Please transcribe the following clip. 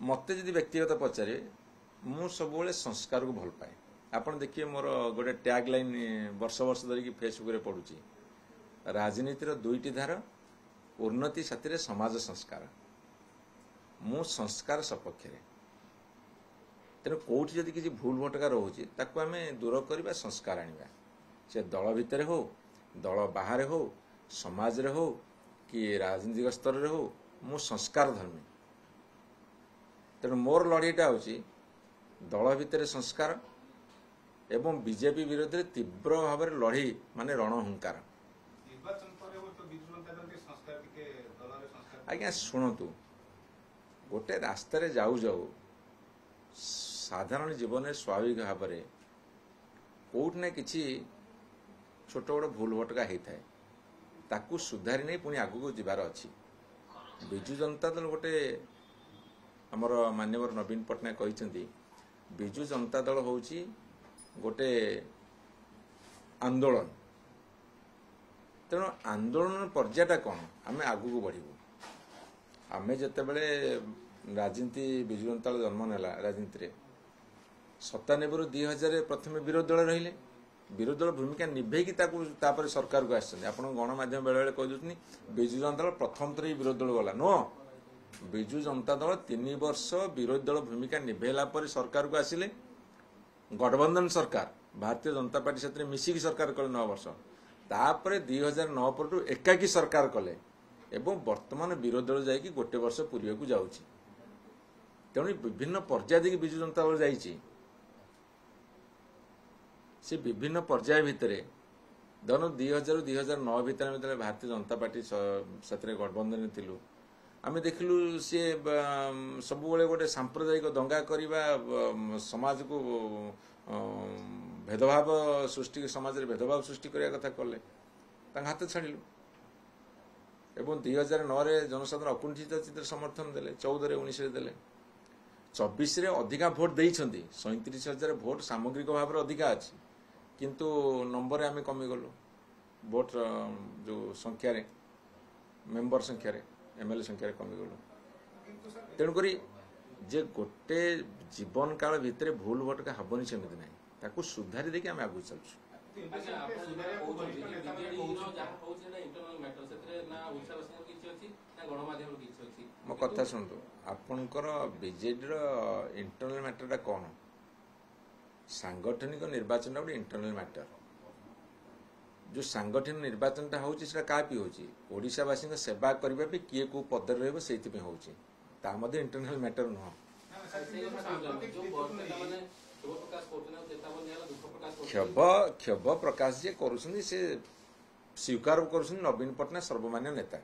मते जदि व्यक्तिगत पचारे मु सब संस्कार को भल पाए। आपण देखिए मोर गोटे टैग लाइन वर्ष वर्ष धरिकी फेसबुक रे पढ़ुची, राजनीतिर दुईटी धार, उन्नति साथी समाज संस्कार। मु संस्कार सपक्ष तेणु कौटी जदि किसी भूल भटका रोचे ताकू आम दूर करवा, संस्कार आनिबा। से दल भितर हो, दल बाहर हो, समाज रे हो कि राजनीतिक स्तर रे हो, मु संस्कार धर्मी। तेणु मोर लड़ाईटा हूँ दल भितर संस्कार एवं बीजेपी विरोध में तीव्र भाव में लड़ई माने रणहुंकार। आज्ञा शुणु, गोटे रास्तार जाऊ जाऊ साधारण जीवन में स्वाभाविक भाव में कौट ना कि छोट बड़ भूल भटका होता है, ताकू सुधारी नहीं पुणी आगू जीवार अच्छी। विजु जनता दल गोटे आमर माननीय नवीन पट्टनायक कहते विजु जनता दल हूँ गोटे आंदोलन। तेणु आंदोलन पर्यायटा कौन, आम आगू बढ़ू। आम जिते बड़े राजनीति विजु जनता दल जन्म नेला राजनीति 97 ରୁ 2000 प्रथम विरोधी दल रहिले, विरोधी दल भूमिका निभेकी तापर सरकार को आसछन। आपण गणमाध्यम बेले बेले कह दउतनी विजु जनता दल प्रथम थर विरोधी दल गला नो, विजु जनता दल 3 वर्ष विरोधी दल भूमिका निभेला पर सरकार को आसिले। गठबंधन सरकार भारतीय जनता पार्टी साथ मिसिकी सरकार कले 9 वर्ष, तापर 2009 पर एकाकी सरकार कले एवं वर्तमान विरोधी दल जाइए गोटे वर्ष पूर्व को जाऊँगी। तेणु विभिन्न पर्याय देखिए विजु जनता दल जाइए, से विभिन्न पर्याय भितर धन 2000 ରୁ 2009 भितर भारतीय जनता पार्टी साथ गठबंधन थिलु। आम देखिलु सी सब गोटे सांप्रदायिक दंगा करवा, समाज को भेदभाव सृष्टि, समाज में भेदभाव सृष्टि करने कथा कले, हाथ छाड़ू। एवं 2009 रे जनसाधारण अकुंठित चित्र समर्थन देले, 14 रे 19 रे देले, 24 रे अधिका भोट देइछंती। 37,000 भोट सामग्रिक भाव में अधिका अच्छी, किंतु नंबर आम कमी गलु भोट जो संख्यार मेंबर संख्यार एमएलए संख्यार कमी गलु। तेणुक जे गोटे जीवन काल भितर भूल भटका हेनी सेमती ना, ताकू सुधारी देखिए आम आगू चलुँ। मो कथा शुणु, आपणकर बीजेडी इंटरनल मैटरटा कौन? सांगठनिक निर्वाचन गोटे इंटरनल मैटर। जो सांगठनिक निर्वाचनटा होची सेटा कापी होची ओडिशावासी सेवा करबा पे किए को पदर रहबो सेति पे होची, ता मध्ये इंटरनल मैटर नुह। क्षोभ प्रकाश जे करूछन से स्वीकार करूछन नवीन पटनायक सर्वमान्य नेता।